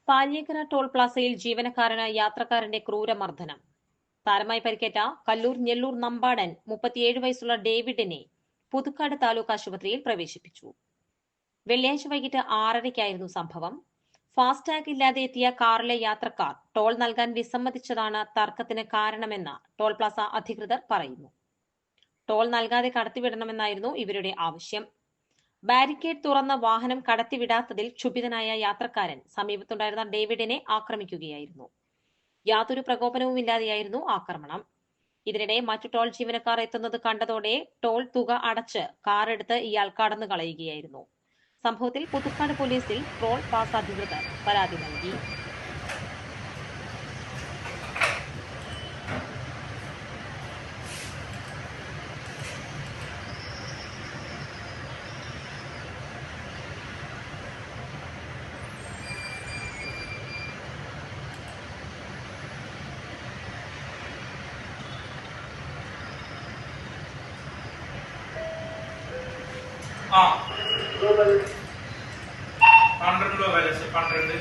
Paliyekkara toll പ്ലാസയിൽ ജീവനക്കാരന് യാത്രക്കാരന്റെ ക്രൂരമർദ്ദനം. സാരമായി പരിക്കേറ്റ കല്ലൂർ ഞെല്ലൂർ നമ്പാടൻ 37 വയസ്സുള്ള ഡേവിഡിനെ പുതുക്കാട് താലൂക്ക് ആശുപത്രിയിൽ പ്രവേശിപ്പിച്ചു. വെള്ളിയാഴ്ച വൈകിട്ട് 6:30-ക്കായിരുന്നു സംഭവം. ഫാസ്ടാഗ് ഇല്ലാതെ എത്തിയ കാറിലെ യാത്രക്കാർ ടോൾ നൽകാൻ വിസമ്മതിച്ചതാണ് തർക്കത്തിന് കാരണമെന്ന് ടോൾ പ്ലാസ അധികൃതർ പറയുന്നു. ടോൾ നൽകാതെ കടത്തിവിടണമെന്നായിരുന്നു ഇവരുടെ ആവശ്യം. ബാരിക്കേഡ് തുറന്ന് വാഹനം കടത്തിവിടാത്തതിൽ ക്ഷുഭിതനായ യാത്രക്കാരൻ സമീപത്തുണ്ടായിരുന്ന ഡേവിഡിനെ ആക്രമിക്കുകയായിരുന്നു. യാതൊരു പ്രകോപനവുമില്ലാതെയായിരുന്നു ആക്രമണം. ഇതിനിടെ മറ്റു ടോൾ ജീവനക്കാർ എത്തുന്നത് കണ്ടതോടെ ടോൾ തുക അടച്ച് കാറെടുത്ത് ഇയാൾ കടന്നു കളയുകയായിരുന്നു. സംഭവത്തിൽ പുതുക്കാട് പോലീസിൽ ടോൾ പ്ലാസ അധികൃതർ പരാതി നൽകി. ₹12 ബാലൻസ് 12